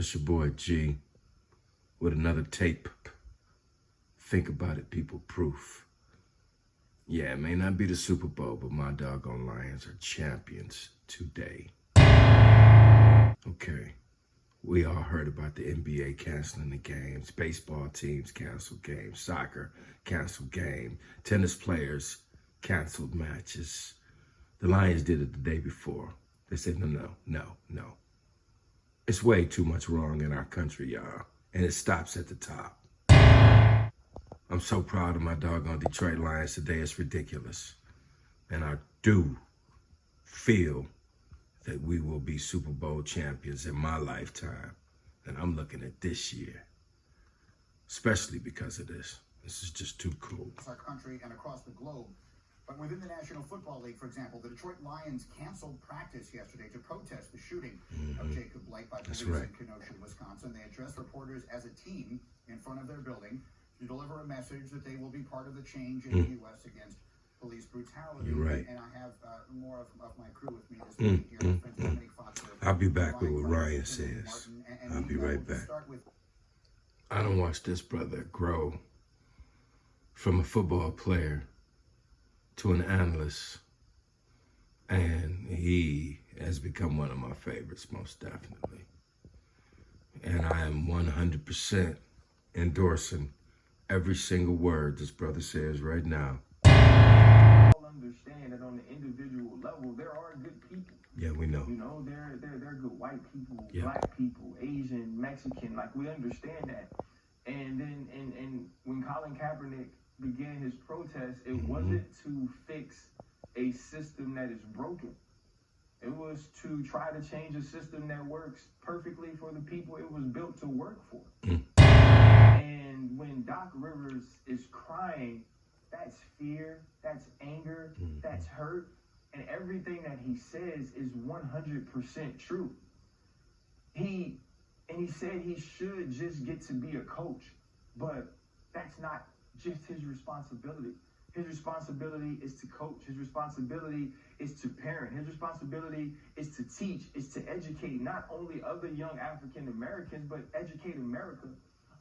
It's your boy G with another T.A.P.P. Think about it, people proof. Yeah, it may not be the Super Bowl, but my doggone Lions are champions today. Okay, we all heard about the NBA canceling the games, baseball teams canceled games, soccer canceled game, tennis players canceled matches. The Lions did it the day before. They said, no. It's way too much wrong in our country, y'all, and it stops at the top. I'm so proud of my doggone Detroit Lions today. It's ridiculous. And I do feel that we will be Super Bowl champions in my lifetime. And I'm looking at this year, especially because of this. This is just too cool. Our country and across the globe. But within the National Football League, for example, the Detroit Lions canceled practice yesterday to protest the shooting of Jacob Blake by police in Kenosha, Wisconsin. They addressed reporters as a team in front of their building to deliver a message that they will be part of the change in the U.S. against police brutality. You're right. And I have more of my crew with me this week here. I'll be back with what Ryan says. I'll be right back. I don't watch this brother grow from a football player to an analyst, and he has become one of my favorites, most definitely. And I am 100% endorsing every single word this brother says right now. All understand that on the individual level, there are good people. Yeah, we know. You know, they're good white people, black people, Asian, Mexican. Like, we understand that. And then, and when Colin Kaepernick began his protest, it wasn't to fix a system that is broken. It was to try to change a system that works perfectly for the people it was built to work for. And when Doc Rivers is crying, that's fear, that's anger, that's hurt, and everything that he says is 100% true. He said he should just get to be a coach, but that's not just his responsibility. His responsibility is to coach. His responsibility is to parent. His responsibility is to teach, is to educate not only other young African Americans, but educate America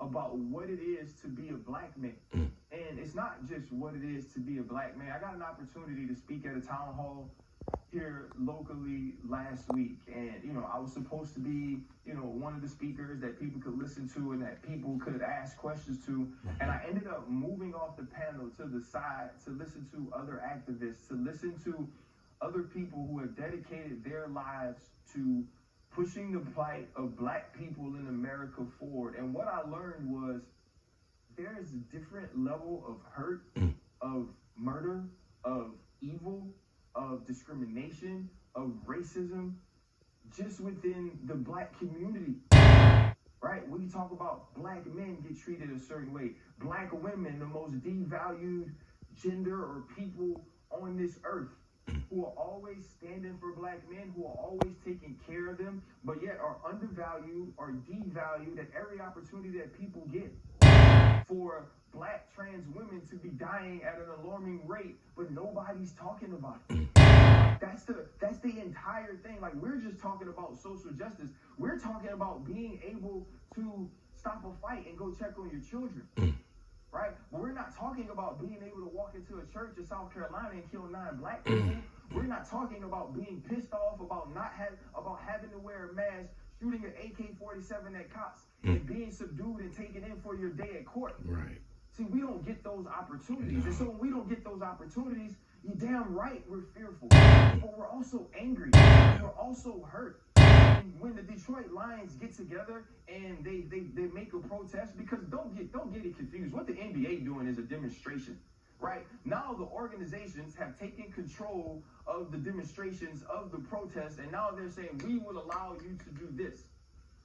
about what it is to be a black man. And it's not just what it is to be a black man. I got an opportunity to speak at a town hall here locally last week, and I was supposed to be one of the speakers that people could listen to and that people could ask questions to, and I ended up moving off the panel to the side to listen to other activists, to listen to other people who have dedicated their lives to pushing the plight of black people in America forward. And what I learned was there is a different level of hurt, of murder, of evil, of discrimination, of racism, just within the black community, right? When you talk about black men get treated a certain way, black women, the most devalued gender or people on this earth, who are always standing for black men, who are always taking care of them, but yet are undervalued or devalued at every opportunity that people get. For black trans women to be dying at an alarming rate, but nobody's talking about it. That's the entire thing. Like, we're just talking about social justice. We're talking about being able to stop a fight and go check on your children. Right? We're not talking about being able to walk into a church in South Carolina and kill 9 black people. We're not talking about being pissed off about having to wear a mask, shooting an AK-47 at cops, and being subdued and taken in for your day at court. Right. See, we don't get those opportunities. And so when we don't get those opportunities, you're damn right we're fearful. But we're also angry. We're also hurt. And when the Detroit Lions get together and they make a protest, because don't get it confused. What the NBA doing is a demonstration, right? Now the organizations have taken control of the demonstrations, of the protests, and now they're saying, we will allow you to do this.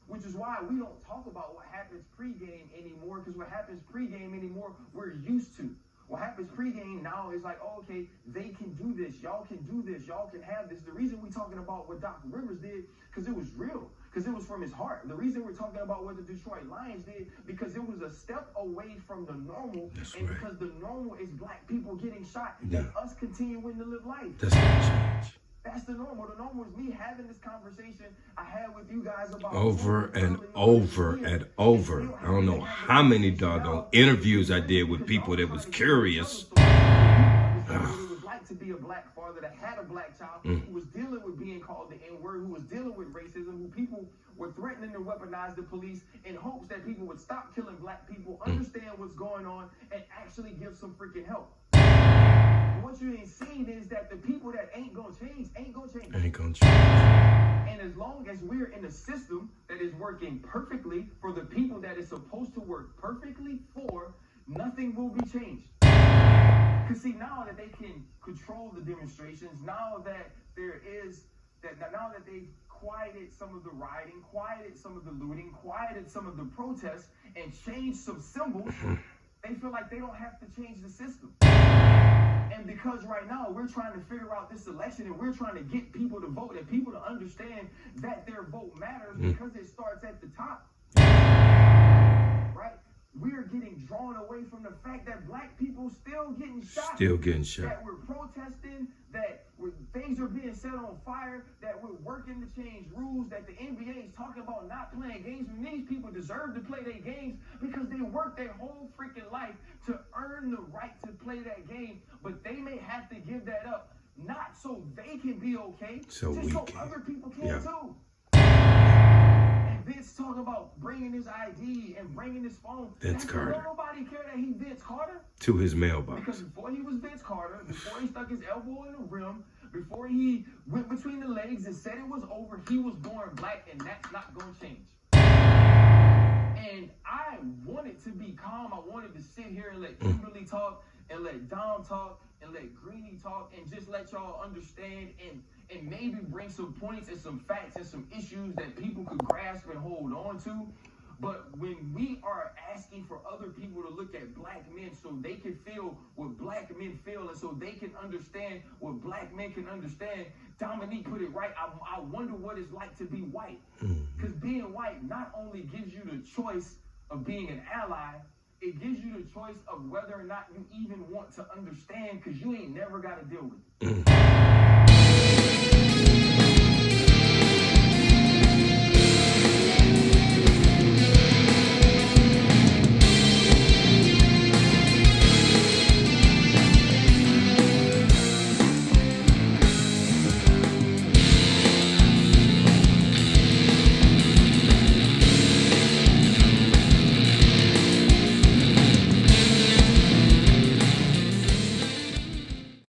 Which is why we don't talk about what happens pregame anymore, because what happens pregame anymore, we're used to. What happens pregame now is like, oh, okay, they can do this, y'all can do this, y'all can have this. The reason we're talking about what Doc Rivers did, because it was real, because it was from his heart. The reason we're talking about what the Detroit Lions did, because it was a step away from the normal, because the normal is black people getting shot and us continuing to live life. That's gonna change. That's the normal. The normal is me having this conversation I had with you guys about over and over and over. I don't know how many doggone interviews I did with people that was curious. What it was like to be a black father that had a black child who was dealing with being called the N-word, who was dealing with racism, who people were threatening to weaponize the police in hopes that people would stop killing black people, understand what's going on, and actually give some freaking help. What you ain't seen is that the people that ain't gonna change. Ain't gonna change. And as long as we're in a system that is working perfectly for the people that is supposed to work perfectly for, nothing will be changed. Because see, now that they can control the demonstrations, now that they've quieted some of the rioting, quieted some of the looting, quieted some of the protests, and changed some symbols, they feel like they don't have to change the system. And because right now we're trying to figure out this election and we're trying to get people to vote and people to understand that their vote matters because it starts at the top. Right? We're getting drawn away from the fact that black people still getting shot. That we're protesting, that things are being set on fire, that we're working to change rules, that the NBA is talking about not playing games. And these people deserve to play their games because they worked their whole freaking life to earn the right to play that game. But they may have to give that up, not so they can be okay, so other people can too. Vince talking about bringing his ID and bringing his phone. Vince Carter. Don't nobody care that he Vince Carter? To his mailbox. Because before he was Vince Carter, before he stuck his elbow in the rim, before he went between the legs and said it was over, he was born black, and that's not going to change. And I wanted to be calm. I wanted to sit here and let Kimberly talk, and let Dom talk, and let Greeny talk, and just let y'all understand and maybe bring some points and some facts and some issues that people could grasp and hold on to. But when we are asking for other people to look at black men so they can feel what black men feel and so they can understand what black men can understand, Dominique put it right. I wonder what it's like to be white. Because being white not only gives you the choice of being an ally, it gives you the choice of whether or not you even want to understand, because you ain't never got to deal with it.